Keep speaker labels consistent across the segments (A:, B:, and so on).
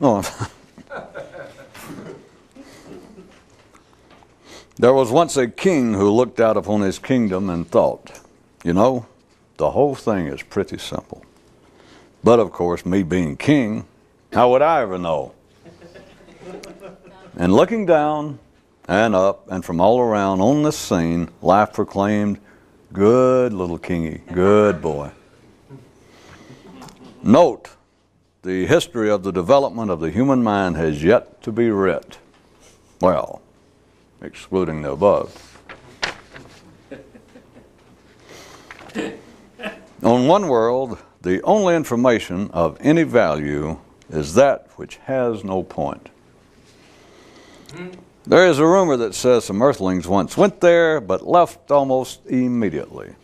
A: Oh. There was once a king who looked out upon his kingdom and thought, you know, the whole thing is pretty simple. But of course, me being king, how would I ever know? And looking down and up and from all around on this scene, life proclaimed, good little kingy, good boy. Note, the history of the development of the human mind has yet to be writ. Well, excluding the above. On one world, the only information of any value is that which has no point. There is a rumor that says some earthlings once went there, but left almost immediately.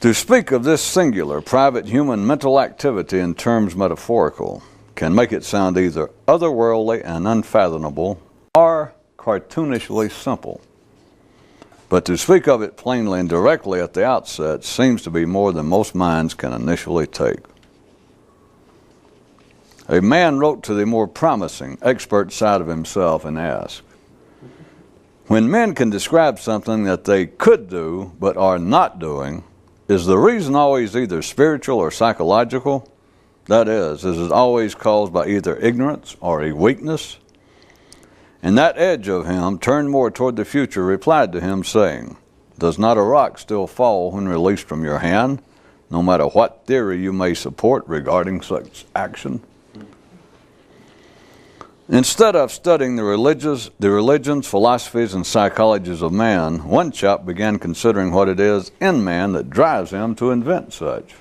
A: To speak of this singular, private human mental activity in terms metaphorical can make it sound either otherworldly and unfathomable or cartoonishly simple. But to speak of it plainly and directly at the outset seems to be more than most minds can initially take. A man wrote to the more promising, expert side of himself and asked, when men can describe something that they could do but are not doing, is the reason always either spiritual or psychological? That is it always caused by either ignorance or a weakness? And that edge of him, turned more toward the future, replied to him, saying, does not a rock still fall when released from your hand, no matter what theory you may support regarding such action? Instead of studying the religions, philosophies, and psychologies of man, one chap began considering what it is in man that drives him to invent such.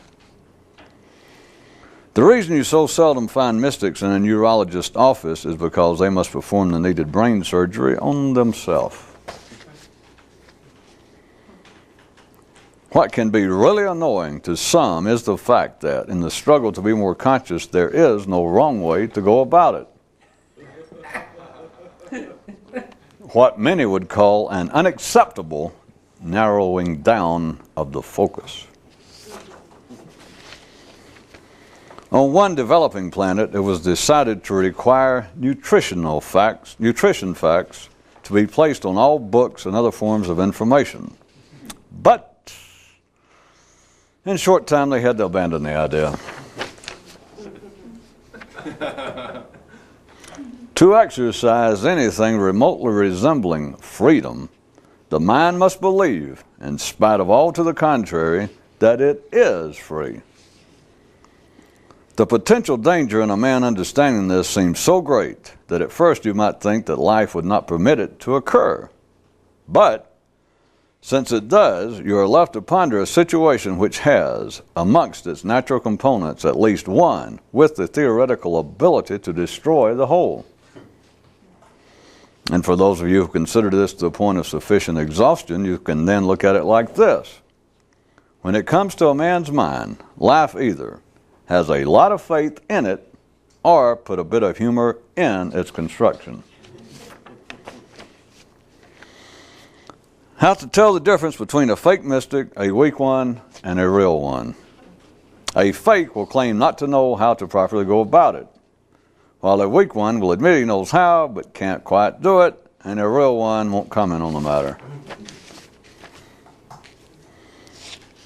A: The reason you so seldom find mystics in a neurologist's office is because they must perform the needed brain surgery on themselves. What can be really annoying to some is the fact that in the struggle to be more conscious, there is no wrong way to go about it. What many would call an unacceptable narrowing down of the focus. On one developing planet, it was decided to require nutrition facts to be placed on all books and other forms of information. But in short time, they had to abandon the idea. To exercise anything remotely resembling freedom, the mind must believe, in spite of all to the contrary, that it is free. The potential danger in a man understanding this seems so great that at first you might think that life would not permit it to occur. But since it does, you are left to ponder a situation which has, amongst its natural components, at least one with the theoretical ability to destroy the whole. And for those of you who consider this to the point of sufficient exhaustion, you can then look at it like this. When it comes to a man's mind, life either has a lot of faith in it or put a bit of humor in its construction. How to tell the difference between a fake mystic, a weak one, and a real one. A fake will claim not to know how to properly go about it, while a weak one will admit he knows how but can't quite do it, and a real one won't comment on the matter.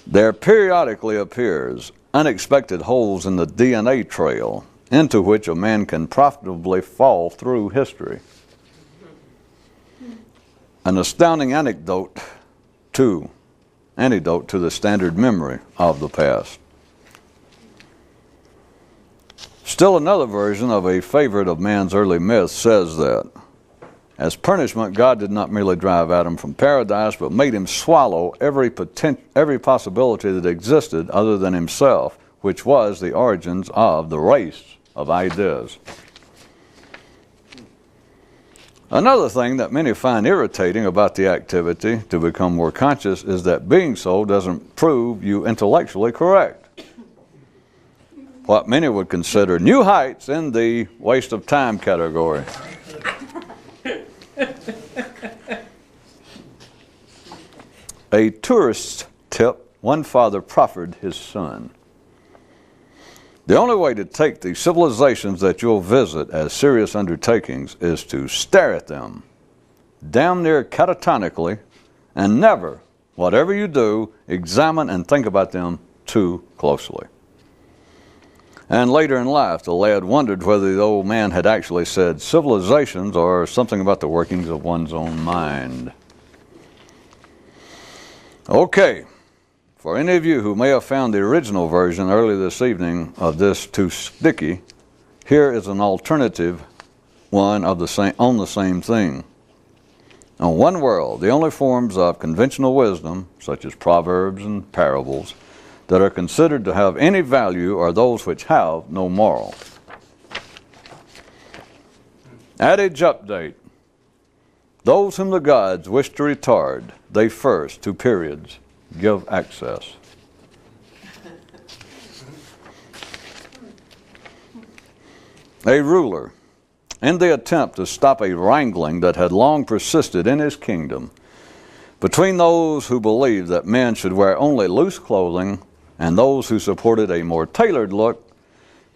A: There periodically appears unexpected holes in the DNA trail into which a man can profitably fall through history. An astounding antidote to the standard memory of the past. Still another version of a favorite of man's early myths says that, as punishment, God did not merely drive Adam from paradise, but made him swallow every possibility that existed other than himself, which was the origins of the race of ideas. Another thing that many find irritating about the activity to become more conscious is that being so doesn't prove you intellectually correct. What many would consider new heights in the waste of time category. A tourist tip one father proffered his son. The only way to take the civilizations that you'll visit as serious undertakings is to stare at them, damn near catatonically, and never, whatever you do, examine and think about them too closely. And later in life, the lad wondered whether the old man had actually said civilizations or something about the workings of one's own mind. Okay, for any of you who may have found the original version early this evening of this too sticky, here is an alternative one of the same, on the same thing. On one world, the only forms of conventional wisdom, such as proverbs and parables, that are considered to have any value are those which have no moral. Adage update. Those whom the gods wish to retard, they first, to periods, give access. A ruler, in the attempt to stop a wrangling that had long persisted in his kingdom between those who believed that men should wear only loose clothing and those who supported a more tailored look,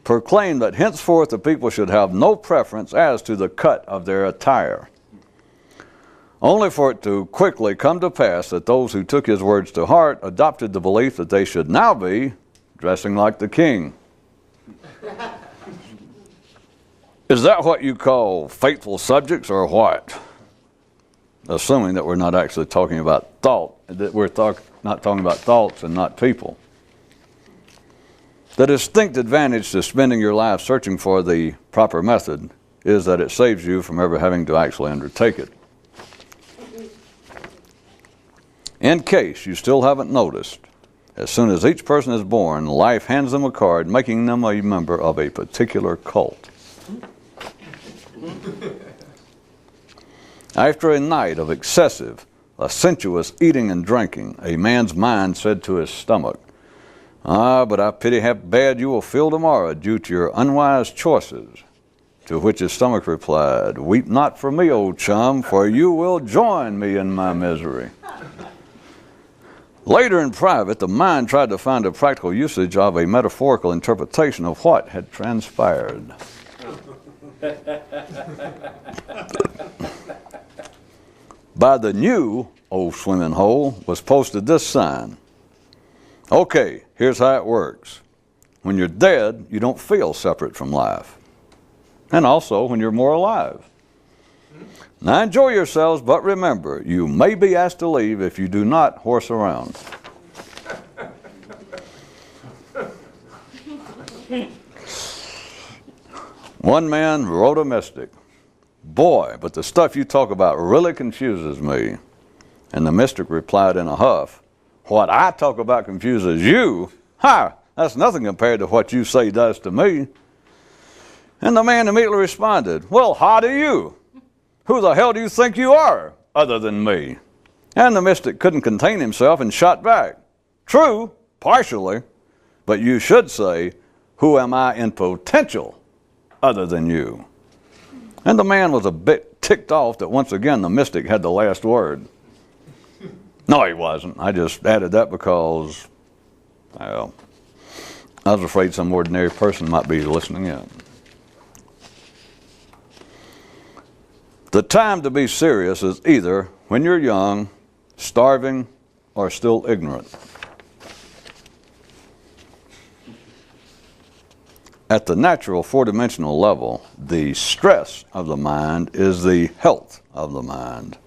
A: proclaimed that henceforth the people should have no preference as to the cut of their attire, only for it to quickly come to pass that those who took his words to heart adopted the belief that they should now be dressing like the king. Is that what you call faithful subjects or what? Assuming that we're not actually talking about thought, that we're not talking about thoughts and not people. The distinct advantage to spending your life searching for the proper method is that it saves you from ever having to actually undertake it. In case you still haven't noticed, as soon as each person is born, life hands them a card making them a member of a particular cult. After a night of excessive, licentious eating and drinking, a man's mind said to his stomach, "Ah, but I pity how bad you will feel tomorrow due to your unwise choices." To which his stomach replied, "Weep not for me, old chum, for you will join me in my misery." Later in private, the mind tried to find a practical usage of a metaphorical interpretation of what had transpired. By the new old swimming hole was posted this sign. Okay, here's how it works. When you're dead, you don't feel separate from life. And also when you're more alive. Now enjoy yourselves, but remember, you may be asked to leave if you do not horse around. One man wrote a mystic, "Boy, but the stuff you talk about really confuses me." And the mystic replied in a huff, "What I talk about confuses you? Ha! That's nothing compared to what you say does to me." And the man immediately responded, "Well, how do you? Who the hell do you think you are, other than me?" And the mystic couldn't contain himself and shot back, "True, partially, but you should say, who am I in potential, other than you?" And the man was a bit ticked off that once again the mystic had the last word. No, he wasn't. I just added that because, well, I was afraid some ordinary person might be listening in. The time to be serious is either when you're young, starving, or still ignorant. At the natural four-dimensional level, the stress of the mind is the health of the mind.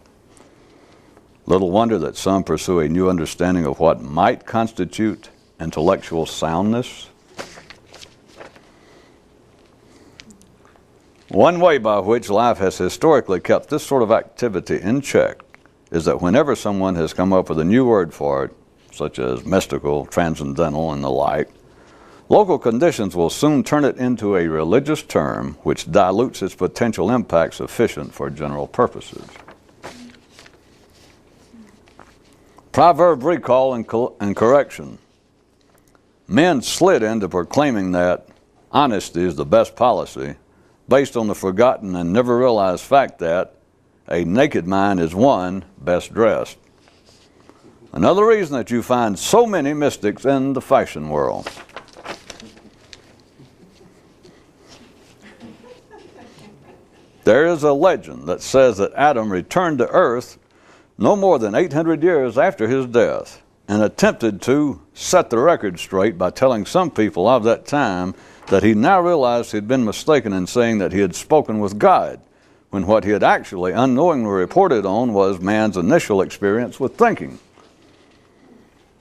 A: Little wonder that some pursue a new understanding of what might constitute intellectual soundness. One way by which life has historically kept this sort of activity in check is that whenever someone has come up with a new word for it, such as mystical, transcendental, and the like, local conditions will soon turn it into a religious term which dilutes its potential impact sufficient for general purposes. Proverb recall and correction. Men slid into proclaiming that honesty is the best policy based on the forgotten and never realized fact that a naked mind is one best dressed. Another reason that you find so many mystics in the fashion world. There is a legend that says that Adam returned to earth no more than 800 years after his death and attempted to set the record straight by telling some people of that time that he now realized he'd been mistaken in saying that he had spoken with God, when what he had actually unknowingly reported on was man's initial experience with thinking.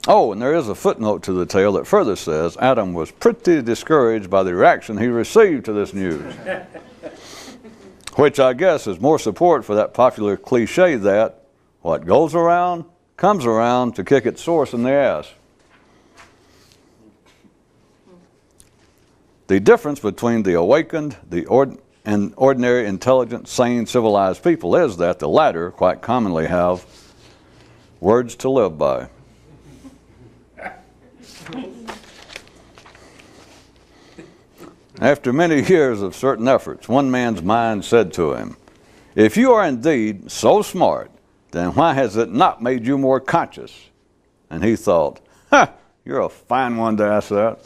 A: Oh, and there is a footnote to the tale that further says Adam was pretty discouraged by the reaction he received to this news, which I guess is more support for that popular cliche that what goes around comes around to kick its source in the ass. The difference between the awakened and ordinary, intelligent, sane, civilized people is that the latter quite commonly have words to live by. After many years of certain efforts, one man's mind said to him, "If you are indeed so smart, then why has it not made you more conscious?" And he thought, "Ha, you're a fine one to ask that."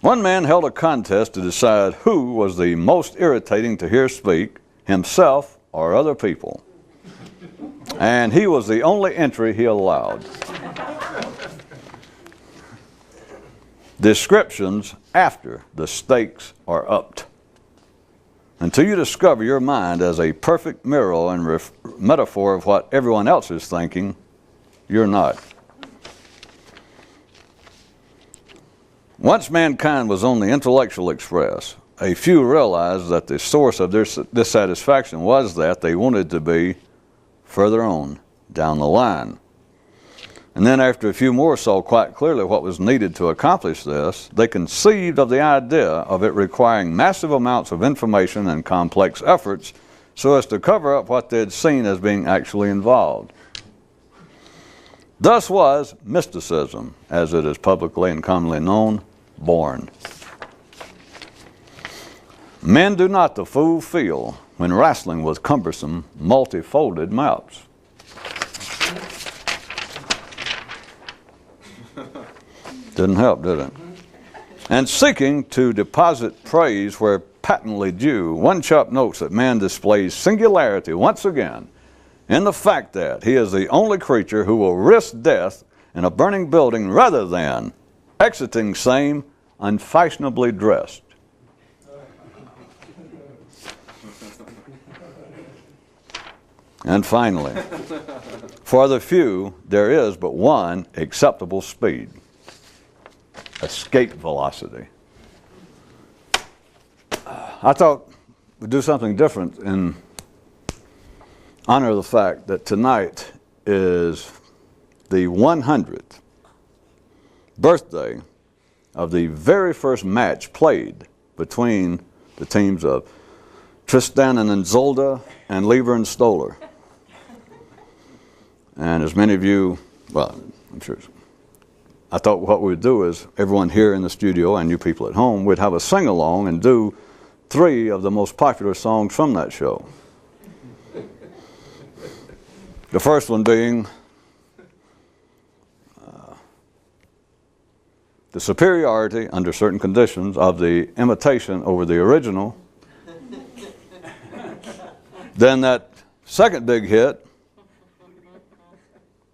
A: One man held a contest to decide who was the most irritating to hear speak, himself or other people. And he was the only entry he allowed. Descriptions after the stakes are upped. Until you discover your mind as a perfect mirror and metaphor of what everyone else is thinking, you're not. Once mankind was on the intellectual express, a few realized that the source of their dissatisfaction was that they wanted to be further on down the line. And then after a few more saw quite clearly what was needed to accomplish this, they conceived of the idea of it requiring massive amounts of information and complex efforts so as to cover up what they had seen as being actually involved. Thus was mysticism, as it is publicly and commonly known, born. Men do not the fool feel when wrestling with cumbersome, multifolded maps. Didn't help, did it? And seeking to deposit praise where patently due, one chap notes that man displays singularity once again in the fact that he is the only creature who will risk death in a burning building rather than exiting same unfashionably dressed. And finally, for the few, there is but one acceptable speed: escape velocity. I thought we'd do something different in honor of the fact that tonight is the 100th birthday of the very first match played between the teams of Tristan and Isolde and Lever and Stoller. And as many of you, well, I'm sure, I thought what we'd do is everyone here in the studio and you people at home, we'd have a sing-along and do 3 of the most popular songs from that show. The first one being the superiority under certain conditions of the imitation over the original. Then that second big hit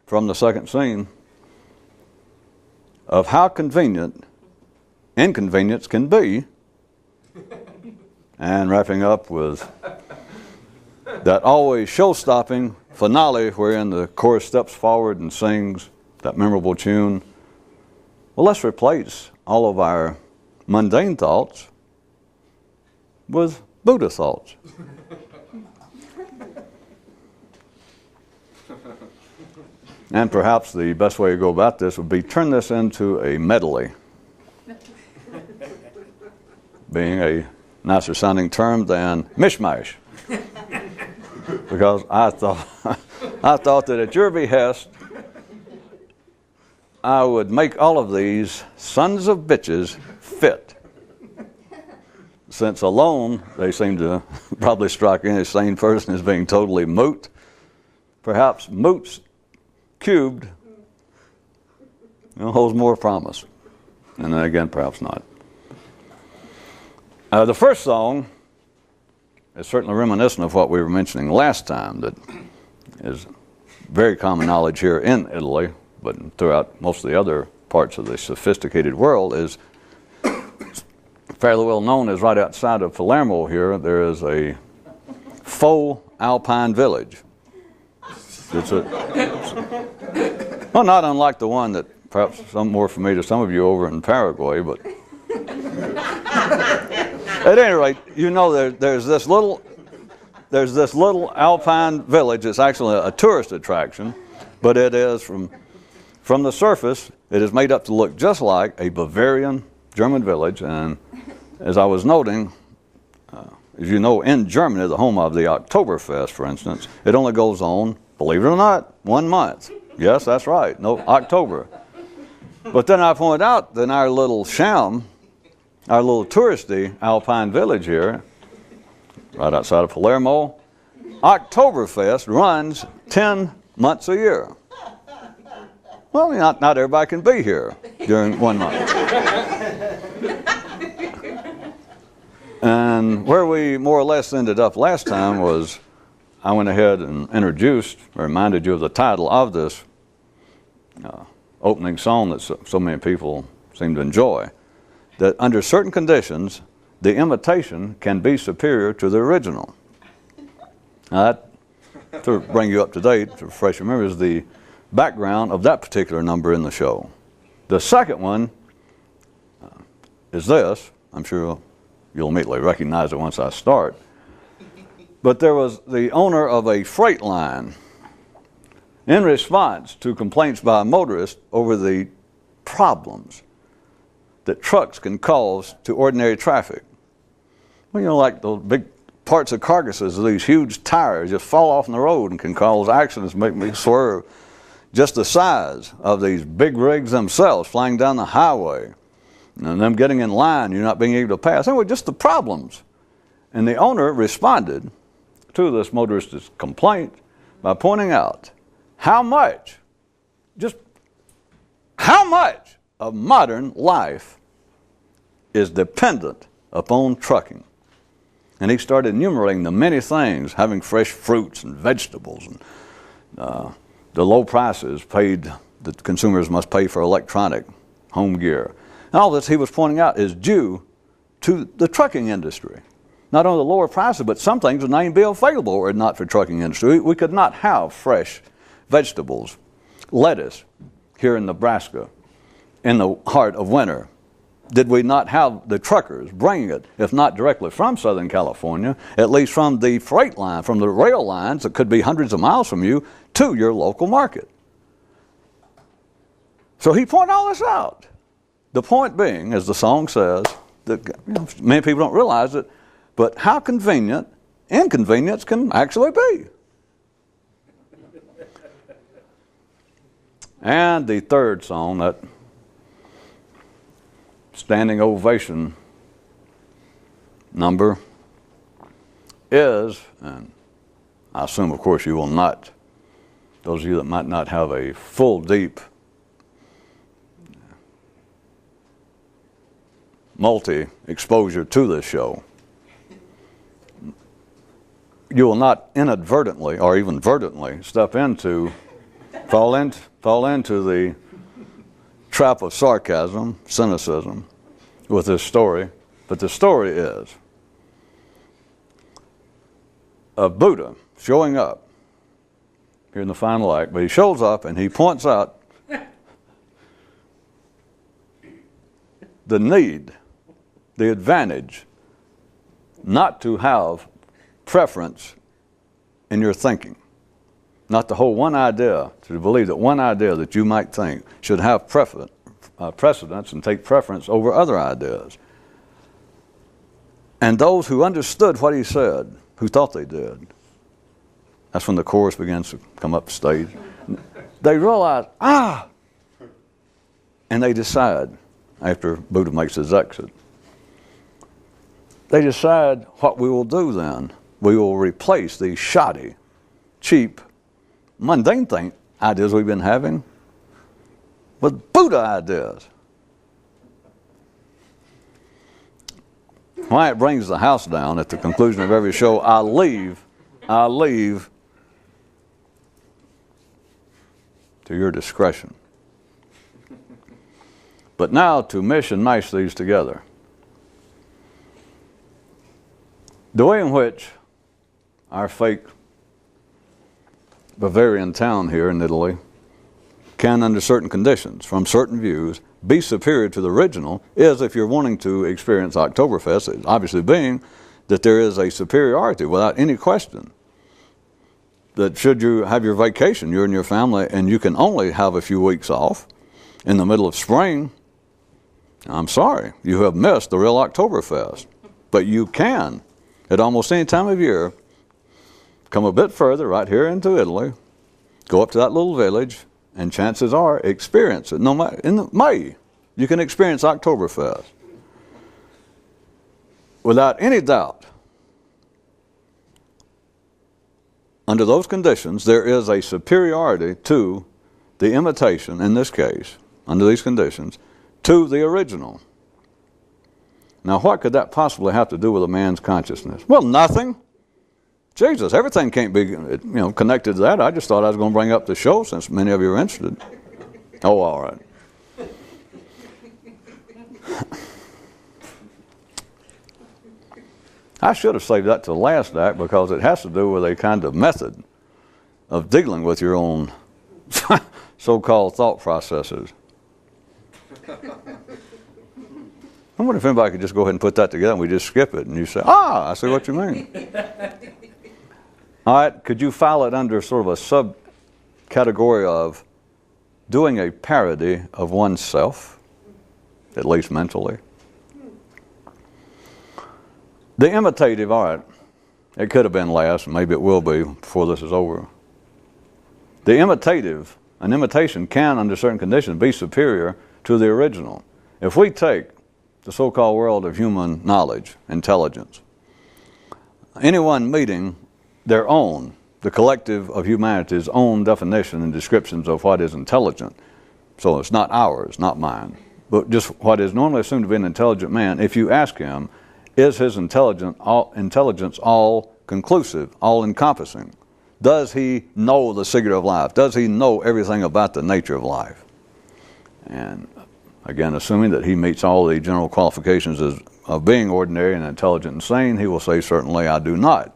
A: from the second scene of how convenient inconvenience can be, and wrapping up with that always show-stopping finale wherein the chorus steps forward and sings that memorable tune. Well, let's replace all of our mundane thoughts with Buddha thoughts. And perhaps the best way to go about this would be turn this into a medley, being a nicer sounding term than mishmash. Because I thought that at your behest, I would make all of these sons of bitches fit. Since alone, they seem to probably strike any sane person as being totally moot. Perhaps moots cubed holds more promise. And then again, perhaps not. The first song is certainly reminiscent of what we were mentioning last time, that is very common knowledge here in Italy, but throughout most of the other parts of the sophisticated world, is fairly well known as right outside of Palermo here, there is a faux alpine village. Well, not unlike the one that perhaps some more familiar to some of you over in Paraguay, but at any rate, you know there's this little alpine village. It's actually a tourist attraction, but it is from the surface, it is made up to look just like a Bavarian German village. And as I was noting, as you know, in Germany, the home of the Oktoberfest, for instance, it only goes on, believe it or not, 1 month. Yes, that's right, no, October. But then I pointed out that in our little sham, our little touristy alpine village here, right outside of Palermo, Oktoberfest runs 10 months a year. Well, not everybody can be here during 1 month. And where we more or less ended up last time was I went ahead and introduced, or reminded you of the title of this opening song that so many people seem to enjoy, that under certain conditions, the imitation can be superior to the original. Now that, to bring you up to date, to refresh your memory, is the background of that particular number in the show. The second one is this. I'm sure you'll immediately recognize it once I start. But there was the owner of a freight line, in response to complaints by motorists over the problems that trucks can cause to ordinary traffic. Well, you know, like those big parts of carcasses of these huge tires just fall off in the road and can cause accidents, make me swerve. Just the size of these big rigs themselves flying down the highway and them getting in line, you're not being able to pass. Anyway, just the problems. And the owner responded to this motorist's complaint by pointing out how much of modern life is dependent upon trucking. And he started enumerating the many things, having fresh fruits and vegetables, and the low prices paid that consumers must pay for electronic home gear. And all this he was pointing out is due to the trucking industry. Not only the lower prices, but some things would not even be available were it not for trucking industry. We could not have fresh vegetables, lettuce here in Nebraska in the heart of winter. Did we not have the truckers bringing it, if not directly from Southern California, at least from the freight line, from the rail lines that could be hundreds of miles from you to your local market? So he pointed all this out. The point being, as the song says, that many people don't realize it, but how convenient inconvenience can actually be. And the third song, that standing ovation number, is, and I assume, of course, you will not, those of you that might not have a full, deep, multi-exposure to this show, you will not inadvertently or even verdantly fall into the trap of sarcasm, cynicism with this story. But the story is of Buddha showing up here in the final act, but he shows up and he points out the need, the advantage not to have preference in your thinking. Not to hold one idea, to believe that one idea that you might think should have precedence and take preference over other ideas. And those who understood what he said, who thought they did, that's when the chorus begins to come up the stage. They realize, and they decide, after Buddha makes his exit, they decide what we will do then. We will replace these shoddy, cheap, mundane ideas we've been having with Buddha ideas. Why it brings the house down at the conclusion of every show, I leave to your discretion. But now to mesh and mash these together. The way in which our fake Bavarian town here in Italy can, under certain conditions, from certain views, be superior to the original is, if you're wanting to experience Oktoberfest, obviously being that there is a superiority without any question. That should you have your vacation, you and your family, and you can only have a few weeks off in the middle of spring, I'm sorry, you have missed the real Oktoberfest. But you can, at almost any time of year, come a bit further right here into Italy, go up to that little village, and chances are experience it. No matter in May, you can experience Oktoberfest. Without any doubt, under those conditions, there is a superiority to the imitation, in this case, under these conditions, to the original. Now, what could that possibly have to do with a man's consciousness? Well, nothing. Jesus, everything can't be connected to that. I just thought I was going to bring up the show since many of you are interested. Oh, all right. I should have saved that to the last act because it has to do with a kind of method of dealing with your own so-called thought processes. I wonder if anybody could just go ahead and put that together and we just skip it and you say, I see what you mean. All right, could you file it under sort of a subcategory of doing a parody of oneself, at least mentally? The imitative, all right, it could have been last, and maybe it will be before this is over. The imitative, an imitation can, under certain conditions, be superior to the original. If we take the so-called world of human knowledge, intelligence, anyone meeting their own, the collective of humanity's own definition and descriptions of what is intelligent, so it's not ours, not mine, but just what is normally assumed to be an intelligent man, if you ask him, is his intelligence all conclusive, all encompassing? Does he know the secret of life? Does he know everything about the nature of life? And again, assuming that he meets all the general qualifications of being ordinary and intelligent and sane, he will say, certainly I do not.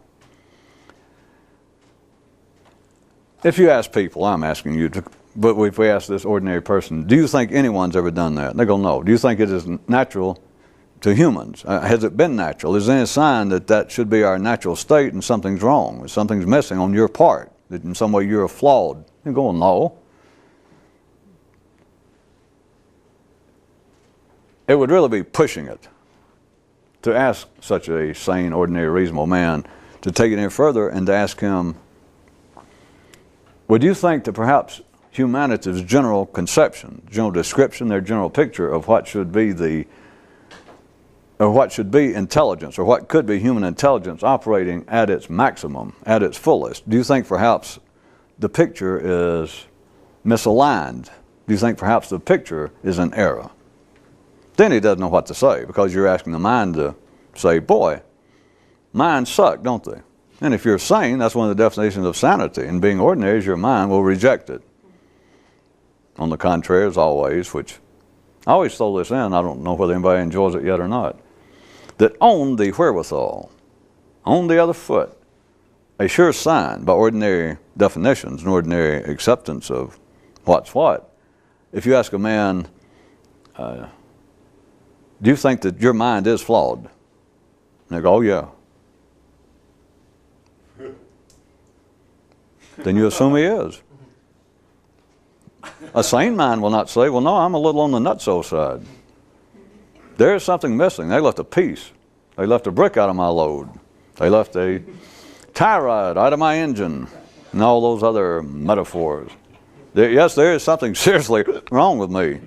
A: If you ask people, I'm asking you, but if we ask this ordinary person, do you think anyone's ever done that? They go, no. Do you think it is natural to humans? Has it been natural? Is there any sign that that should be our natural state and something's wrong, something's missing on your part, that in some way you're flawed? You go, no. It would really be pushing it to ask such a sane, ordinary, reasonable man to take it any further and to ask him, would you think that perhaps humanity's general conception, general description, their general picture of what should be intelligence, or what could be human intelligence operating at its maximum, at its fullest, do you think perhaps the picture is misaligned? Do you think perhaps the picture is an error? Then he doesn't know what to say, because you're asking the mind to say, boy, minds suck, don't they? And if you're sane, that's one of the definitions of sanity. And being ordinary is your mind will reject it. On the contrary, as always, which I always throw this in, I don't know whether anybody enjoys it yet or not, that on the wherewithal, on the other foot, a sure sign by ordinary definitions and ordinary acceptance of what's what. If you ask a man, do you think that your mind is flawed? And they go, oh yeah. Then you assume he is. A sane mind will not say, well, no, I'm a little on the nutso side. There is something missing. They left a piece. They left a brick out of my load. They left a tie rod out of my engine, and all those other metaphors. Yes, there is something seriously wrong with me.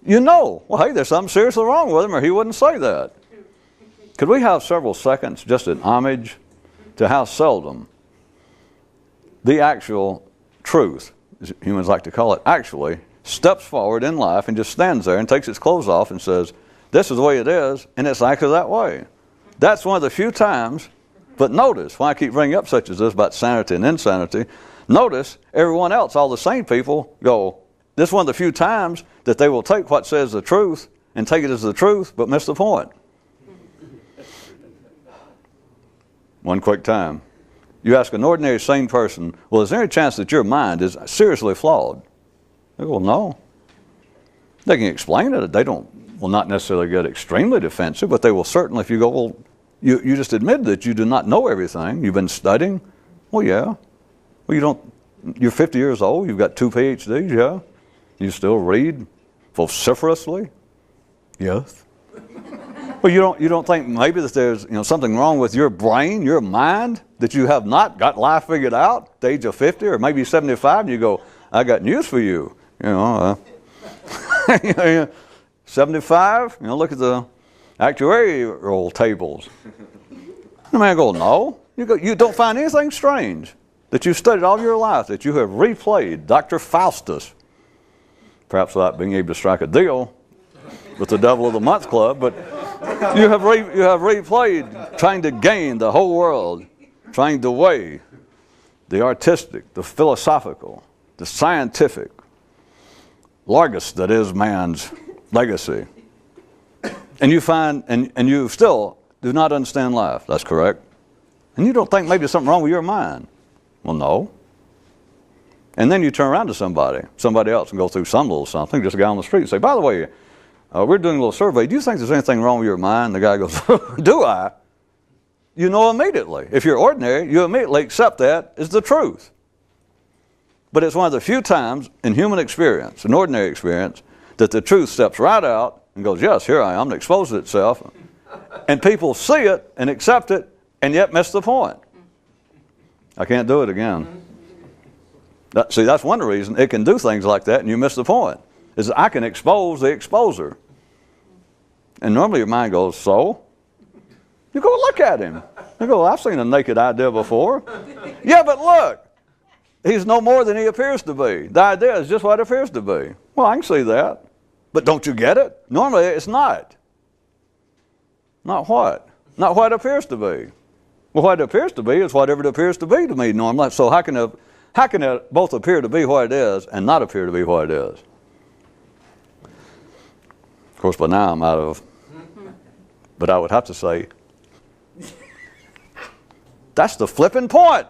A: You know, well, hey, there's something seriously wrong with him, or he wouldn't say that. Could we have several seconds just in homage to how seldom the actual truth, as humans like to call it, actually steps forward in life and just stands there and takes its clothes off and says, this is the way it is, and it's actually that way. That's one of the few times, but notice, why I keep bringing up such as this about sanity and insanity, notice everyone else, all the sane people, go, this is one of the few times that they will take what says the truth and take it as the truth, but miss the point. One quick time. You ask an ordinary sane person, well, is there any chance that your mind is seriously flawed? They go, well, no. They can explain it. They will not necessarily get extremely defensive, but they will certainly, if you go, well, you just admitted that you do not know everything. You've been studying. Well, yeah. Well, you're 50 years old. You've got 2 PhDs, yeah. You still read vociferously? Yes. Well, you don't think maybe that there's something wrong with your brain, your mind, that you have not got life figured out at the age of 50 or maybe 75, and you go, I got news for you. 75, look at the actuarial tables. The man goes, no. You don't find anything strange that you've studied all your life, that you have replayed Dr. Faustus, perhaps without being able to strike a deal with the Devil of the Month Club, but you have replayed trying to gain the whole world, trying to weigh the artistic, the philosophical, the scientific, largest that is man's legacy. And you find, and you still do not understand life. That's correct. And you don't think maybe there's something wrong with your mind. Well, no. And then you turn around to somebody else, and go through some little something, just a guy on the street, and say, by the way, we're doing a little survey. Do you think there's anything wrong with your mind? The guy goes, do I? You know immediately. If you're ordinary, you immediately accept that as the truth. But it's one of the few times in human experience, in ordinary experience, that the truth steps right out and goes, yes, here I am, and exposes itself. And people see it and accept it and yet miss the point. I can't do it again. See, that's one reason it can do things like that and you miss the point, is I can expose the exposer. And normally your mind goes, so? You go, look at him. You go, I've seen a naked idea before. Yeah, but look. He's no more than he appears to be. The idea is just what it appears to be. Well, I can see that. But don't you get it? Normally it's not. Not what? Not what it appears to be. Well, what it appears to be is whatever it appears to be to me normally. So how can it both appear to be what it is and not appear to be what it is? Of course, by now I'm out of, but I would have to say, that's the flipping point.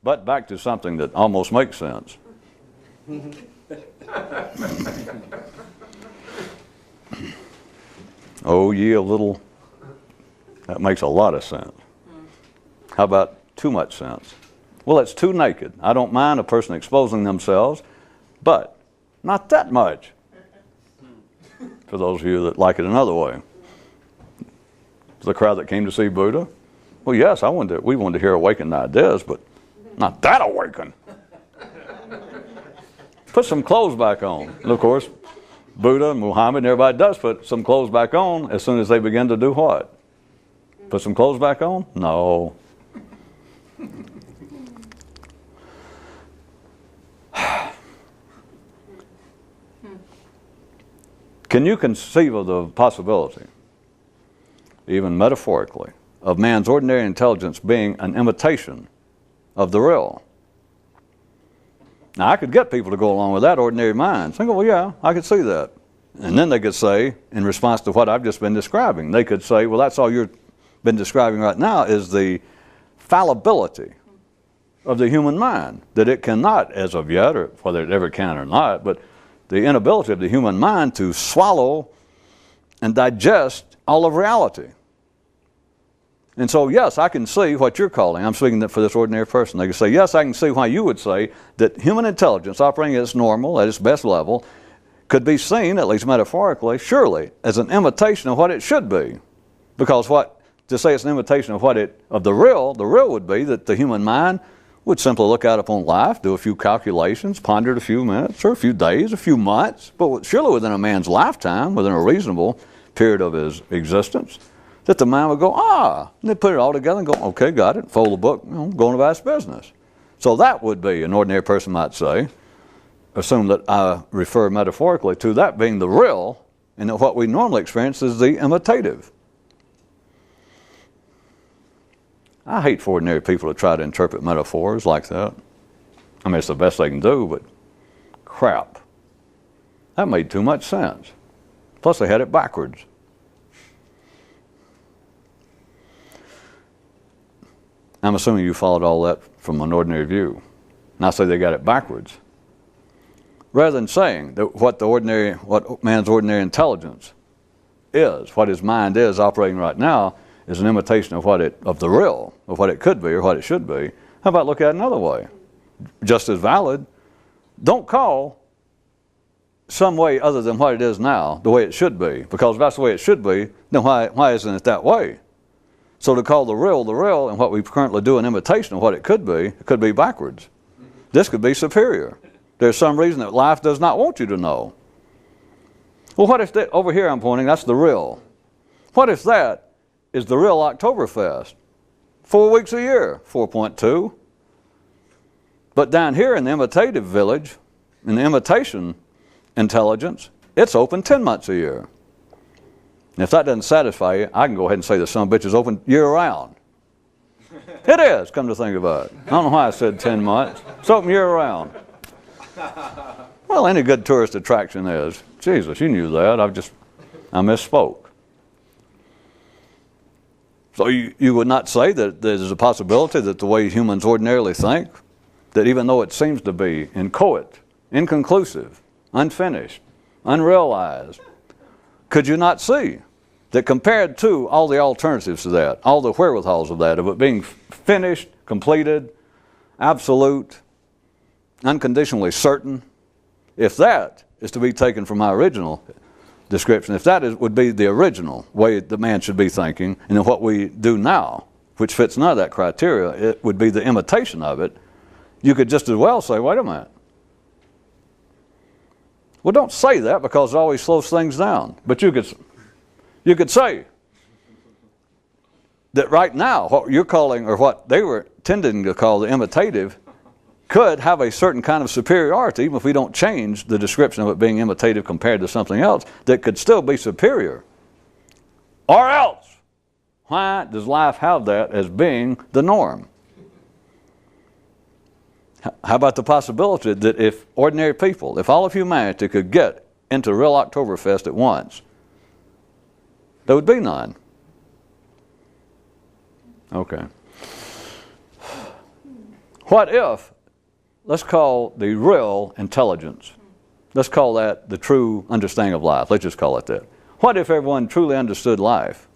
A: But back to something that almost makes sense. Oh, ye a little, that makes a lot of sense. How about too much sense? Well, it's too naked. I don't mind a person exposing themselves, but not that much. For those of you that like it another way. The crowd that came to see Buddha, well, yes, we wanted to hear awakened ideas, but not that awakened. Put some clothes back on. And of course, Buddha, Muhammad, and everybody does put some clothes back on as soon as they begin to do what? Put some clothes back on? No. Can you conceive of the possibility, even metaphorically, of man's ordinary intelligence being an imitation of the real? Now, I could get people to go along with that, ordinary minds. They go, well, yeah, I could see that. And then they could say, in response to what I've just been describing, they could say, well, that's all you've been describing right now is the fallibility of the human mind, that it cannot, as of yet, or whether it ever can or not, but the inability of the human mind to swallow and digest all of reality. And so, yes, I can see what you're calling. I'm speaking for this ordinary person. They can say, yes, I can see why you would say that human intelligence operating at its normal, at its best level, could be seen, at least metaphorically, surely, as an imitation of what it should be. Because to say it's an imitation of the real would be that the human mind would simply look out upon life, do a few calculations, ponder it a few minutes, or a few days, a few months, but surely within a man's lifetime, within a reasonable period of his existence, that the mind would go, and they put it all together and go, okay, got it, fold the book, go about its business. So that would be, an ordinary person might say, assume that I refer metaphorically to that being the real and that what we normally experience is the imitative. I hate for ordinary people to try to interpret metaphors like that. I mean, it's the best they can do, but crap. That made too much sense. Plus, they had it backwards. I'm assuming you followed all that from an ordinary view. And I say they got it backwards. Rather than saying that what man's ordinary intelligence is, what his mind is operating right now, is an imitation of the real, of what it could be or what it should be. How about look at it another way? Just as valid. Don't call some way other than what it is now the way it should be, because if that's the way it should be, then why isn't it that way? So to call the real, and what we currently do an imitation of what it could be backwards. This could be superior. There's some reason that life does not want you to know. Well, what if over here I'm pointing, that's the real. What if that is the real Oktoberfest? 4 weeks a year, 4.2. But down here in the imitative village, in the imitation intelligence, it's open 10 months a year. And if that doesn't satisfy you, I can go ahead and say the son of a bitch is open year-round. It is, come to think about it. I don't know why I said 10 months. It's open year-round. Well, any good tourist attraction is. Jesus, you knew that. I misspoke. So you would not say that there's a possibility that the way humans ordinarily think, that even though it seems to be inchoate, inconclusive, unfinished, unrealized, could you not see that compared to all the alternatives to that, all the wherewithals of that, of it being finished, completed, absolute, unconditionally certain, if that is to be taken from my original description, if that would be the original way that man should be thinking, and then what we do now, which fits none of that criteria, it would be the imitation of it, you could just as well say, wait a minute. Well, don't say that because it always slows things down. But you could say that right now, what you're calling, or what they were tending to call the imitative, could have a certain kind of superiority, even if we don't change the description of it being imitative compared to something else, that could still be superior. Or else, why does life have that as being the norm? How about the possibility that if ordinary people, if all of humanity could get into real Oktoberfest at once, there would be none. Okay. What if, let's call the real intelligence, let's call that the true understanding of life, let's just call it that. What if everyone truly understood life?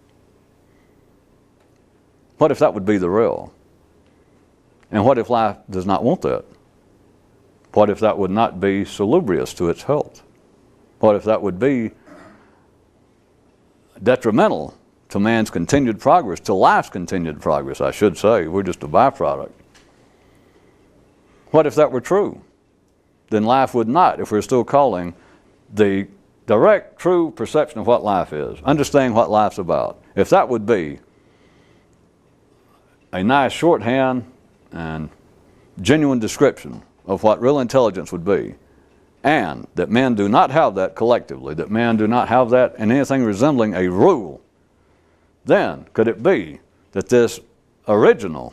A: What if that would be the real? And what if life does not want that? What if that would not be salubrious to its health? What if that would be detrimental to man's continued progress, to life's continued progress, I should say? We're just a byproduct. What if that were true? Then life would not, if we're still calling the direct, true perception of what life is, understanding what life's about, if that would be a nice shorthand and genuine description of what real intelligence would be, and that men do not have that collectively, that men do not have that in anything resembling a rule, then could it be that this original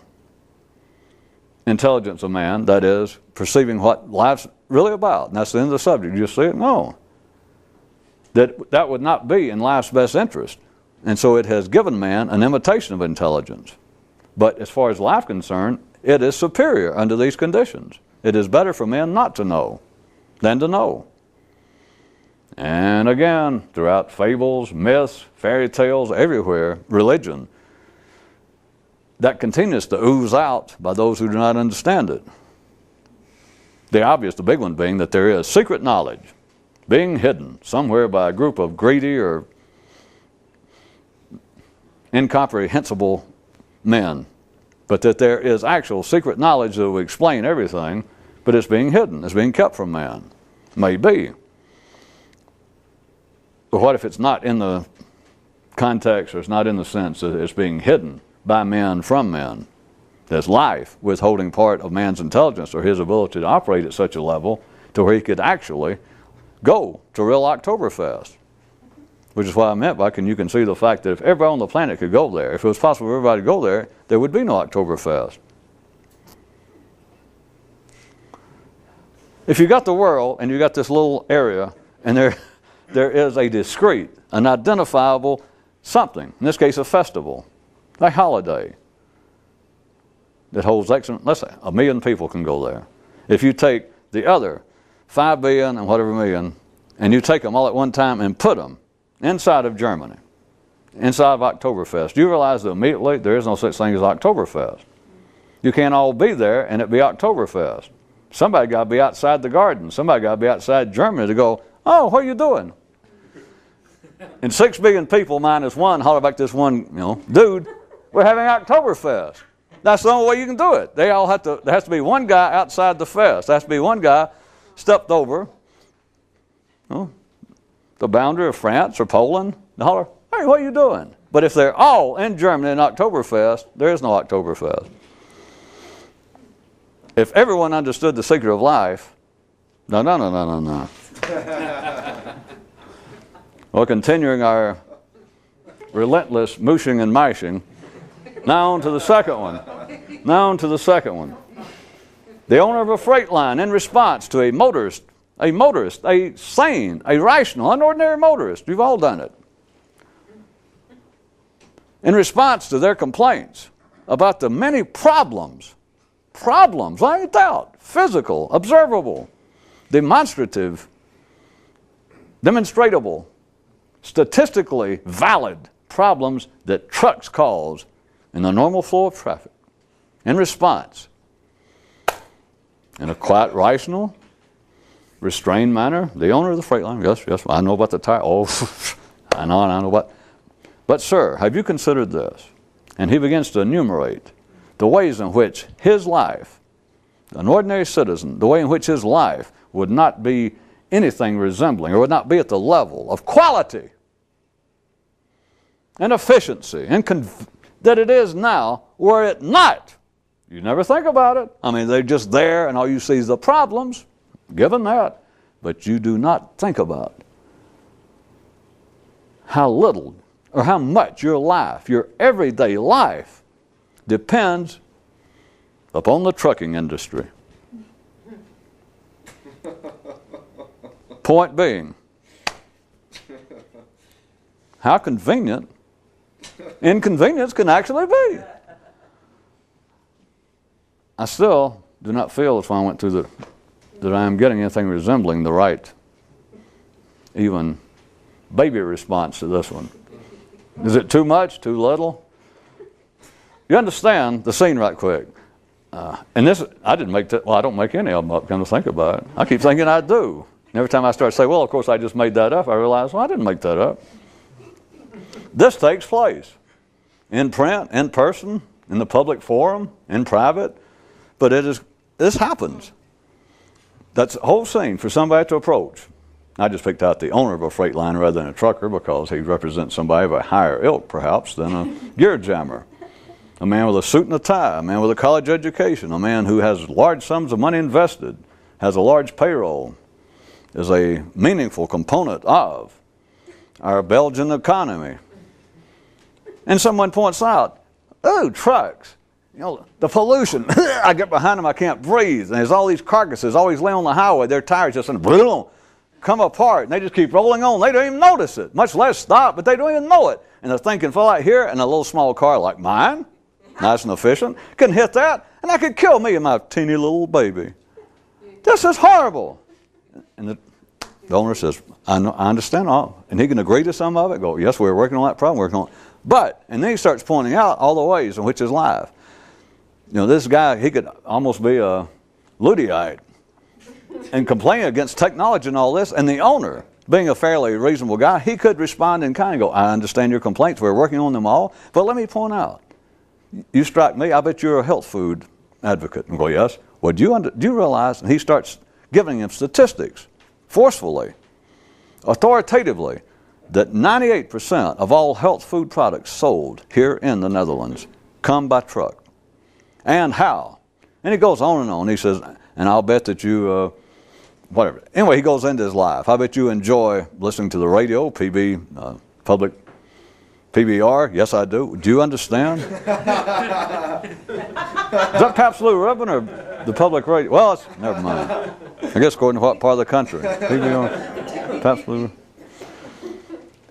A: intelligence of man, that is, perceiving what life's really about, and that's the end of the subject, you just see it? No. That would not be in life's best interest. And so it has given man an imitation of intelligence. But as far as life is concerned, it is superior under these conditions. It is better for men not to know than to know. And again, throughout fables, myths, fairy tales, everywhere, religion, that continues to ooze out by those who do not understand it. The obvious, the big one being that there is secret knowledge being hidden somewhere by a group of greedy or incomprehensible men, but that there is actual secret knowledge that will explain everything, but it's being hidden, it's being kept from man. Maybe. But what if it's not in the context, or it's not in the sense that it's being hidden by men from men? There's life withholding part of man's intelligence or his ability to operate at such a level to where he could actually go to real Oktoberfest. Which is what I meant by you can see the fact that if everybody on the planet could go there, if it was possible for everybody to go there, there would be no Oktoberfest. If you got the world and you got this little area and there is a discrete, an identifiable something, in this case a festival, a holiday that holds, let's say 1 million people can go there. If you take the other 5 billion and whatever million and you take them all at one time and put them inside of Germany, inside of Oktoberfest, you realize that immediately there is no such thing as Oktoberfest. You can't all be there and it be Oktoberfest. Somebody got to be outside the garden. Somebody got to be outside Germany to go, oh, what are you doing? And 6 billion people minus one, holler back this one, dude, we're having Oktoberfest. That's the only way you can do it. There has to be one guy outside the fest. There has to be one guy stepped over the boundary of France or Poland and holler, hey, what are you doing? But if they're all in Germany in Oktoberfest, there is no Oktoberfest. If everyone understood the secret of life, no. Well, continuing our relentless mooshing and mashing, now on to the second one. The owner of a freight line in response to a motorist, a sane, a rational, an ordinary motorist, you've all done it, in response to their complaints about the many problems, I doubt, physical, observable, demonstrative, demonstratable, statistically valid problems that trucks cause in the normal flow of traffic. In response, in a quiet, rational, restrained manner, the owner of the freight line, yes, I know about the tire. Oh, I know about. But sir, have you considered this? And he begins to enumerate the ways in which his life, an ordinary citizen, the way in which his life would not be anything resembling or would not be at the level of quality and efficiency and that it is now, were it not. You never think about it. I mean, they're just there and all you see is the problems, given that, but you do not think about how little or how much your life, your everyday life, depends upon the trucking industry. Point being, how convenient inconvenience can actually be. I still do not feel as I went through that I am getting anything resembling the right, even baby response to this one. Is it too much, too little? You understand the scene right quick. And this, I didn't make that, well, I don't make any of them up, come to think about it. I keep thinking I do. And every time I start to say, well, of course I just made that up, I realize, well, I didn't make that up. This takes place in print, in person, in the public forum, in private, but this happens. That's the whole scene for somebody to approach. I just picked out the owner of a freight line rather than a trucker because he represents somebody of a higher ilk, perhaps, than a gear jammer. A man with a suit and a tie, a man with a college education, a man who has large sums of money invested, has a large payroll, is a meaningful component of our Belgian economy. And someone points out, oh, trucks, the pollution. I get behind them, I can't breathe. And there's all these carcasses always laying on the highway. Their tires just come apart, and they just keep rolling on. They don't even notice it, much less stop, but they don't even know it. And they're thinking, fall out here, and a little small car like mine, nice and efficient, can hit that, and that could kill me and my teeny little baby. This is horrible. And the owner says, I understand all. And he can agree to some of it, go, yes, we're working on that problem, working on it. But, and then he starts pointing out all the ways in which his life. This guy, he could almost be a Luddite and complain against technology and all this. And the owner, being a fairly reasonable guy, he could respond in kind and go, I understand your complaints, we're working on them all. But let me point out, you strike me, I bet you're a health food advocate. And go, yes. Well, do you realize, and he starts giving him statistics, forcefully, authoritatively, that 98% of all health food products sold here in the Netherlands come by truck. And how? And he goes on and on. He says, and I'll bet that you whatever. Anyway, he goes into his life. I bet you enjoy listening to the radio, public PBR. Yes, I do. Do you understand? Is that Pabst Blue Ribbon or the public radio? Well, never mind. I guess according to what part of the country. PBR, Pabst Blue Ribbon.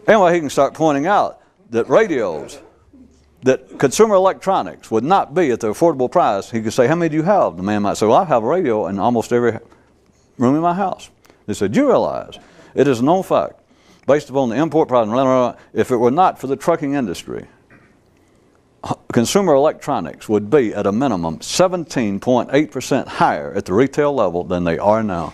A: Anyway, he can start pointing out that radios, that consumer electronics would not be at the affordable price. He could say, how many do you have? The man might say, well, I have a radio in almost every room in my house. They said, you realize it is a known fact, based upon the import price, if it were not for the trucking industry, consumer electronics would be at a minimum 17.8% higher at the retail level than they are now.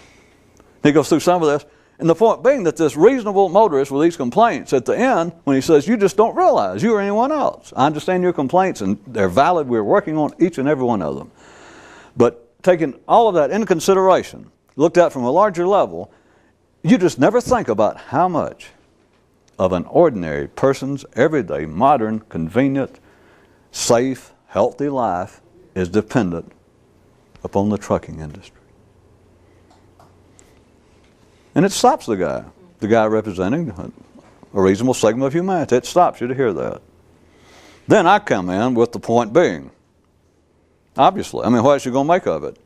A: He goes through some of this. And the point being that this reasonable motorist with these complaints at the end, when he says, you just don't realize you or anyone else. I understand your complaints and they're valid. We're working on each and every one of them. But taking all of that into consideration, looked at from a larger level, you just never think about how much of an ordinary person's everyday, modern, convenient, safe, healthy life is dependent upon the trucking industry. And it stops the guy representing a reasonable segment of humanity. It stops you to hear that. Then I come in with the point being, obviously, I mean, what else are you going to make of it?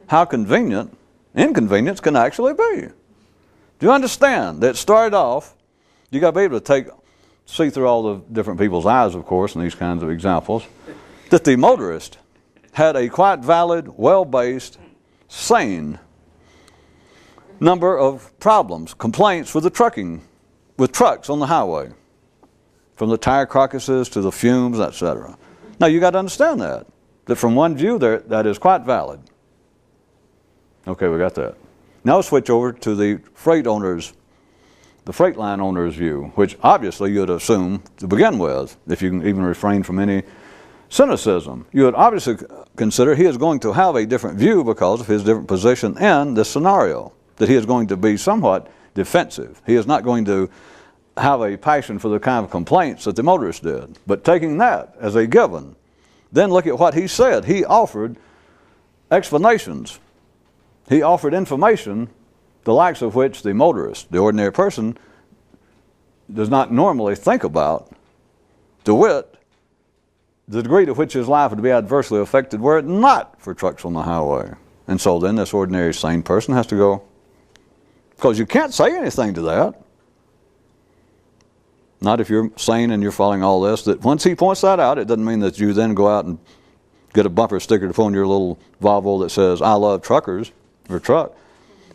A: How convenient inconvenience can actually be. Do you understand that it started off, you got to be able to see through all the different people's eyes, of course, in these kinds of examples, that the motorist had a quite valid, well-based, sane number of problems, complaints with trucks on the highway, from the tire carcasses to the fumes, etc. Now you got to understand that from one view that is quite valid. Okay, we got that. Now we'll switch over to the freight line owner's view, which obviously you'd assume to begin with, if you can even refrain from any cynicism. You would obviously consider he is going to have a different view because of his different position in this scenario, that he is going to be somewhat defensive. He is not going to have a passion for the kind of complaints that the motorist did. But taking that as a given, then look at what he said. He offered explanations. He offered information, the likes of which the motorist, the ordinary person, does not normally think about, to wit, the degree to which his life would be adversely affected were it not for trucks on the highway. And so then this ordinary sane person has to go, because you can't say anything to that. Not if you're sane and you're following all this, that once he points that out, it doesn't mean that you then go out and get a bumper sticker to put on your little Volvo that says, I love truckers, or truck.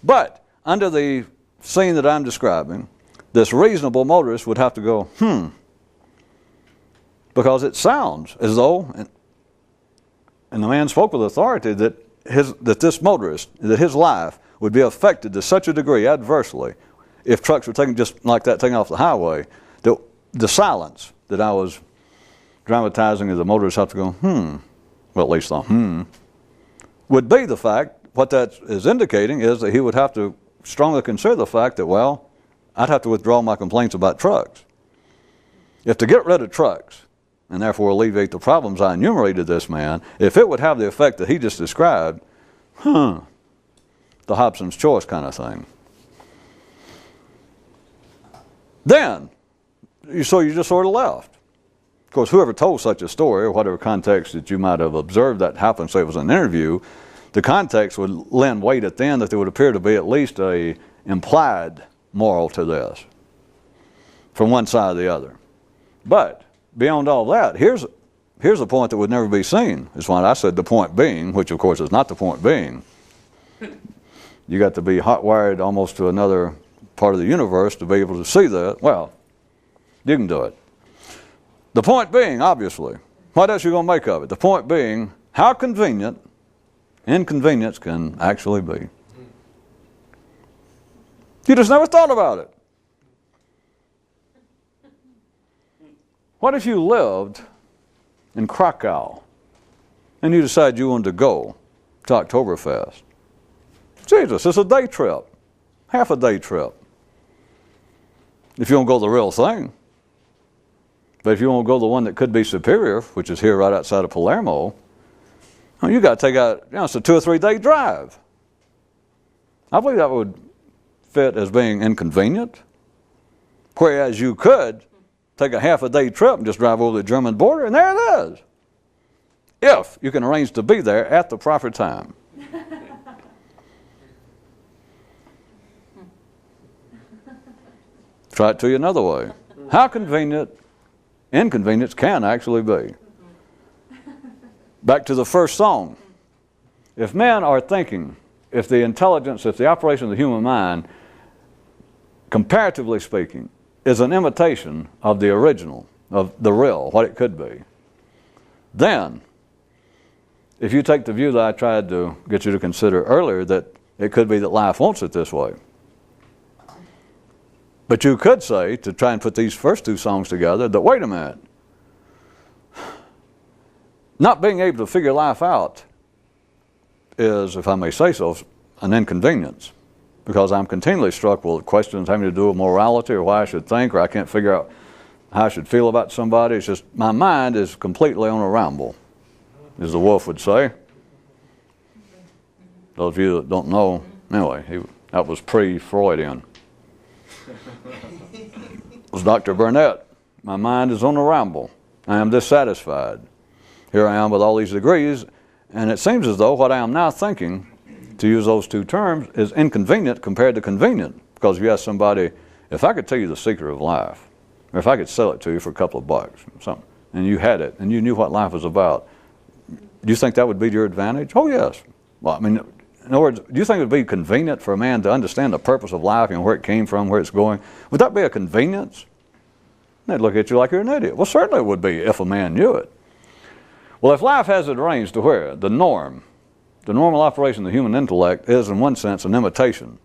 A: But under the scene that I'm describing, this reasonable motorist would have to go, because it sounds as though, and the man spoke with authority, that this motorist, that his life would be affected to such a degree adversely if trucks were taken just like that, taken off the highway, that the silence that I was dramatizing as the motorists have to go, well, at least the would be the fact, what that is indicating is that he would have to strongly consider the fact that, well, I'd have to withdraw my complaints about trucks. If to get rid of trucks, and therefore alleviate the problems I enumerated this man, if it would have the effect that he just described, the Hobson's choice kind of thing. Then, so you just sort of left. Of course, whoever told such a story, or whatever context that you might have observed that happened, say it was an interview, the context would lend weight at the end that there would appear to be at least a implied moral to this, from one side or the other. But beyond all that, here's a point that would never be seen, is what I said, the point being, which of course is not the point being. You got to be hot-wired almost to another part of the universe to be able to see that. Well, you can do it. The point being, obviously, what else are you going to make of it? The point being, how convenient inconvenience can actually be. You just never thought about it. What if you lived in Krakow and you decided you wanted to go to Oktoberfest? Jesus, it's a day trip, half a day trip. If you want to go the real thing. But if you want to go the one that could be superior, which is here right outside of Palermo, you got to take out, it's a 2 or 3 day drive. I believe that would fit as being inconvenient. Whereas you could take a half-a-day trip and just drive over the German border, and there it is. If you can arrange to be there at the proper time. Try it to you another way. How convenient inconvenience can actually be. Back to the first song. If men are thinking, if the intelligence, if the operation of the human mind, comparatively speaking, is an imitation of the original, of the real, what it could be, then, if you take the view that I tried to get you to consider earlier, that it could be that life wants it this way. But you could say, to try and put these first two songs together, that wait a minute, not being able to figure life out is, if I may say so, an inconvenience, because I'm continually struck with questions having to do with morality or why I should think, or I can't figure out how I should feel about somebody. It's just my mind is completely on a ramble, as the wolf would say. Those of you that don't know, anyway, that was pre-Freudian. It was Dr. Burnett. My mind is on a ramble. I am dissatisfied. Here I am with all these degrees, and it seems as though what I am now thinking, to use those two terms, is inconvenient compared to convenient. Because if you ask somebody, if I could tell you the secret of life, or if I could sell it to you for a couple of bucks, something, and you had it, and you knew what life was about, do you think that would be to your advantage? Oh, yes. Well, I mean, in other words, do you think it would be convenient for a man to understand the purpose of life and where it came from, where it's going? Would that be a convenience? They'd look at you like you're an idiot. Well, certainly it would be if a man knew it. Well, if life has it arranged to where the normal operation of the human intellect is, in one sense, an imitation.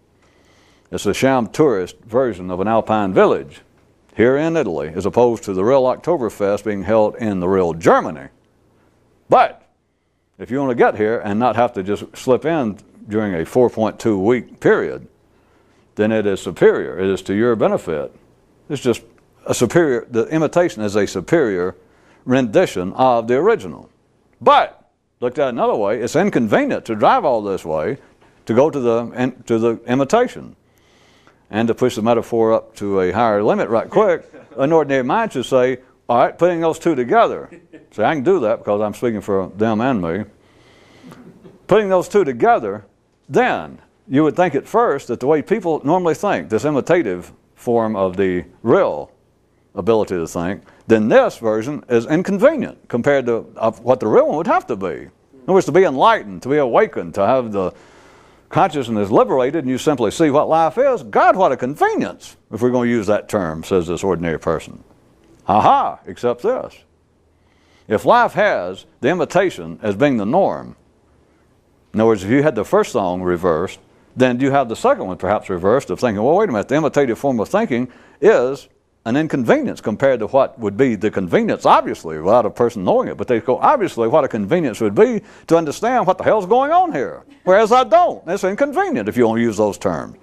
A: It's a sham tourist version of an alpine village here in Italy, as opposed to the real Oktoberfest being held in the real Germany. But if you want to get here and not have to just slip in during a 4.2-week period, then it is superior. It is to your benefit. It's just a superior, the imitation is a superior rendition of the original. But, looked at another way, it's inconvenient to drive all this way to go to the imitation. And to push the metaphor up to a higher limit right quick, an ordinary mind should say, all right, putting those two together. See, I can do that because I'm speaking for them and me. Putting those two together, then you would think at first that the way people normally think, this imitative form of the real ability to think, then this version is inconvenient compared to what the real one would have to be. In other words, to be enlightened, to be awakened, to have the consciousness liberated, and you simply see what life is. God, what a convenience, if we're going to use that term, says this ordinary person. Aha, except this. If life has the imitation as being the norm, in other words, if you had the first song reversed, then you have the second one perhaps reversed of thinking, well, wait a minute, the imitative form of thinking is an inconvenience compared to what would be the convenience, obviously, without a person knowing it. But they go, obviously, what a convenience would be to understand what the hell's going on here. Whereas I don't. It's inconvenient if you only use those terms.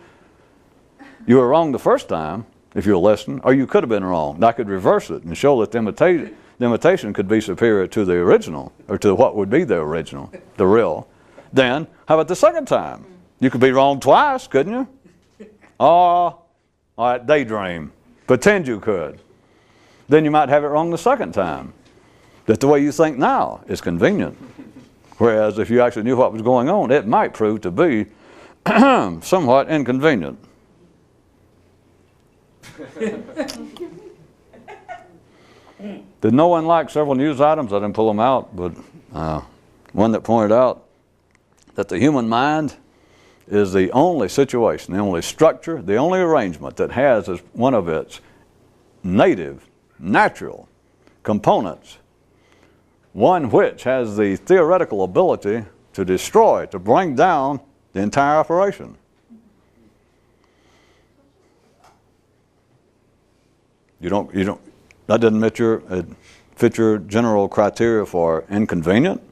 A: You were wrong the first time, if you'll listen, or you could have been wrong. And I could reverse it and show that the imitation could be superior to the original, or to what would be the original, the real. Then, how about the second time? You could be wrong twice, couldn't you? Oh, all right, daydream. Pretend you could. Then you might have it wrong the second time. That the way you think now is convenient. Whereas if you actually knew what was going on, it might prove to be somewhat inconvenient. Did no one like several news items? I didn't pull them out, but one that pointed out that the human mind is the only situation, the only structure, the only arrangement that has as one of its native, natural components, one which has the theoretical ability to destroy, to bring down the entire operation. That doesn't fit your general criteria for inconvenient.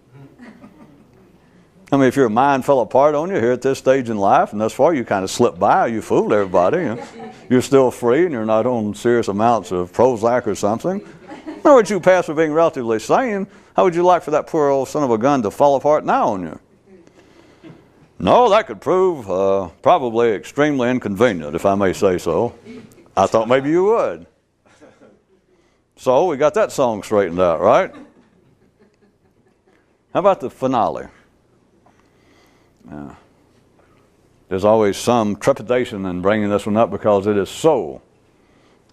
A: I mean, if your mind fell apart on you here at this stage in life, and thus far you kind of slipped by, you fooled everybody, you're still free and you're not on serious amounts of Prozac or something. In other words, you pass for being relatively sane. How would you like for that poor old son of a gun to fall apart now on you? No, that could prove probably extremely inconvenient, if I may say so. I thought maybe you would. So we got that song straightened out, right? How about the finale? There's always some trepidation in bringing this one up because it is so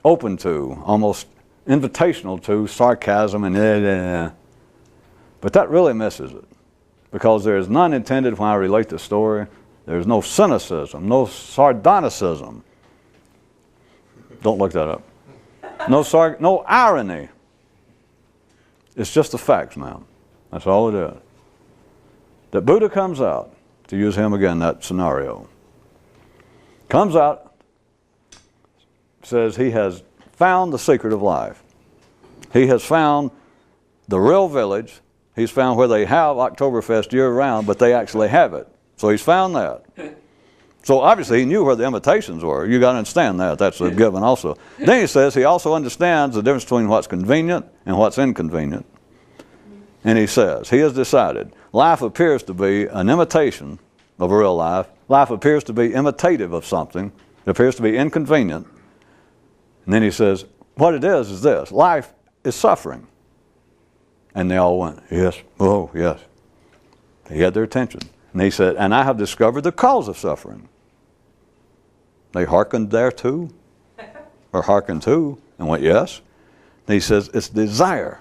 A: open to, almost invitational to, sarcasm and but that really misses it, because there is none intended when I relate the story. There's no cynicism, no sardonicism. Don't look that up. No irony. It's just the facts, man. That's all it is. That Buddha comes out, to use him again, that scenario, comes out, says he has found the secret of life. He has found the real village. He's found where they have Oktoberfest year-round, but they actually have it. So he's found that. So obviously he knew where the imitations were. You got to understand that. That's a given also. Then he says he also understands the difference between what's convenient and what's inconvenient. And he says he has decided life appears to be an imitation of real life. Life appears to be imitative of something. It appears to be inconvenient. And then he says, what it is this. Life is suffering. And they all went, yes, oh, yes. He had their attention. And he said, and I have discovered the cause of suffering. They hearkened there too, or hearkened to, and went, yes. And he says, it's desire.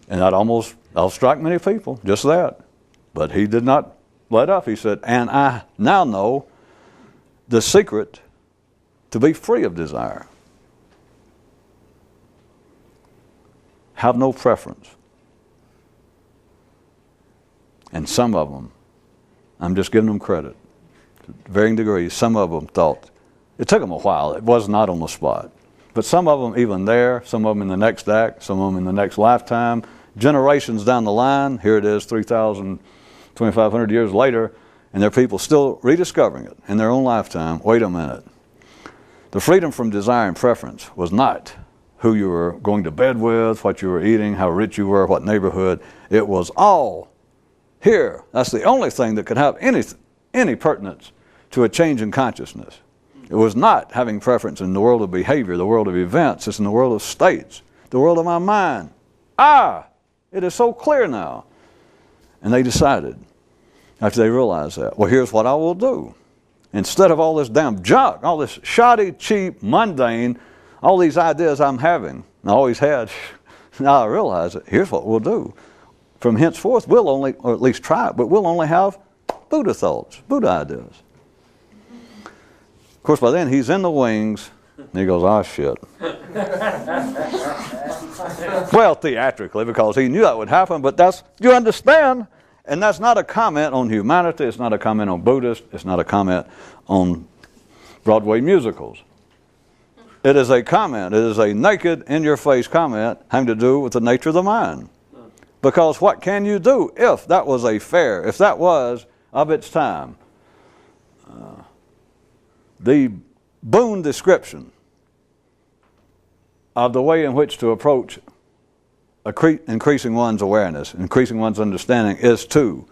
A: And that'll strike many people, just that. But he did not let up. He said, and I now know the secret to be free of desire. Have no preference. And some of them, I'm just giving them credit, to varying degrees, some of them thought, it took them a while, it was not on the spot. But some of them even there, some of them in the next act, some of them in the next lifetime, generations down the line, here it is 3,000, 2,500 years later, and there are people still rediscovering it in their own lifetime. Wait a minute. The freedom from desire and preference was not who you were going to bed with, what you were eating, how rich you were, what neighborhood. It was all here. That's the only thing that could have any pertinence to a change in consciousness. It was not having preference in the world of behavior, the world of events. It's in the world of states, the world of my mind. It is so clear now. And they decided, after they realized that, well, here's what I will do. Instead of all this damn junk, all this shoddy, cheap, mundane, all these ideas I'm having, and I always had, now I realize it, here's what we'll do. From henceforth, we'll only, or at least try it, but we'll only have Buddha thoughts, Buddha ideas. Of course, by then he's in the wings, and he goes, oh shit. Well, theatrically, because he knew that would happen, but that's, you understand, and that's not a comment on humanity, it's not a comment on Buddhists, it's not a comment on Broadway musicals. It is a comment, it is a naked, in-your-face comment having to do with the nature of the mind. Because what can you do if that was a fair, if that was of its time? The Boone description of the way in which to approach increasing one's awareness, increasing one's understanding, is to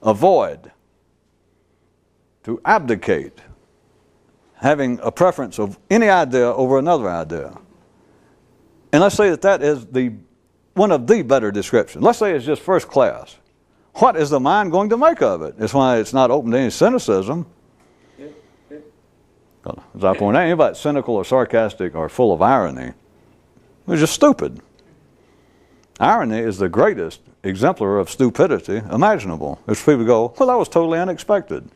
A: avoid, to abdicate, having a preference of any idea over another idea. And let's say that that is one of the better descriptions. Let's say it's just first class. What is the mind going to make of it? It's why it's not open to any cynicism. As I point out, anybody that's cynical or sarcastic or full of irony is just stupid. Irony is the greatest exemplar of stupidity imaginable. If people go, well, that was totally unexpected.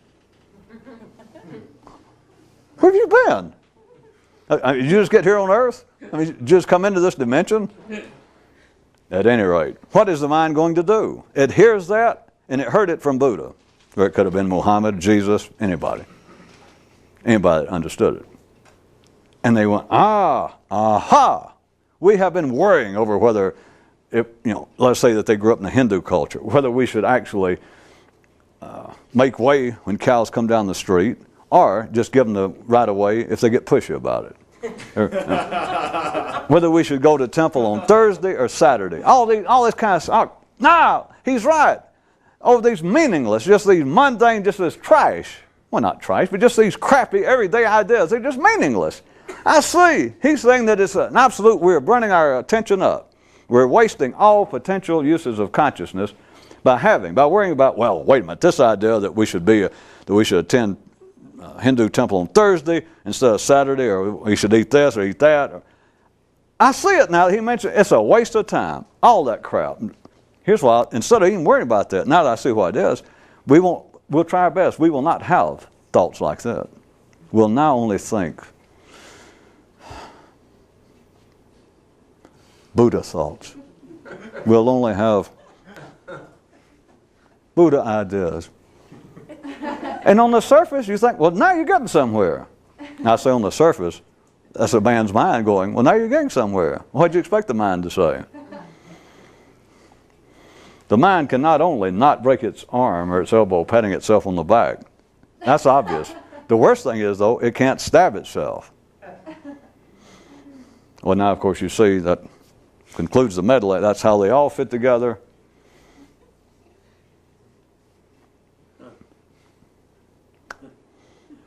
A: Where have you been? Did you just get here on Earth? I mean, did you just come into this dimension? At any rate, what is the mind going to do? It hears that, and it heard it from Buddha. Or it could have been Muhammad, Jesus, anybody. Anybody that understood it. And they went, aha! We have been worrying over whether, let's say that they grew up in the Hindu culture, whether we should actually make way when cows come down the street, or just give them the right of way if they get pushy about it. Whether we should go to temple on Thursday or Saturday. All this kind of stuff. No, he's right. over these meaningless, just these mundane, just this trash. Well, not trash, but just these crappy, everyday ideas. They're just meaningless. I see. He's saying that it's an absolute, we're burning our attention up. We're wasting all potential uses of consciousness by worrying about, well, wait a minute, this idea that we should attend a Hindu temple on Thursday instead of Saturday, or we should eat this or eat that. I see it now that he mentioned it's a waste of time. All that crap. Here's why, instead of even worrying about that, now that I see what it is, we'll try our best. We will not have thoughts like that. We'll now only think Buddha thoughts. We'll only have Buddha ideas. And on the surface, you think, well, now you're getting somewhere. Now, I say on the surface, that's a man's mind going, well, now you're getting somewhere. What do you expect the mind to say? The mind can not only not break its arm or its elbow patting itself on the back. That's obvious. The worst thing is, though, it can't stab itself. Well, now, of course, you see that concludes the medley. That's how they all fit together.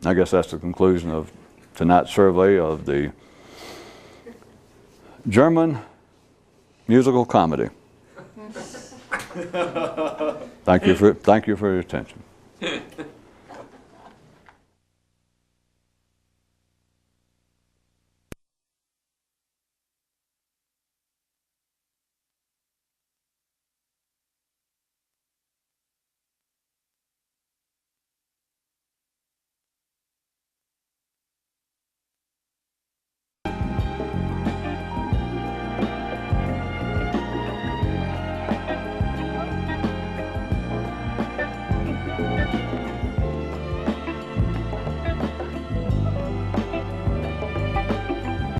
A: I guess that's the conclusion of tonight's survey of the German musical comedy. Thank you for your attention.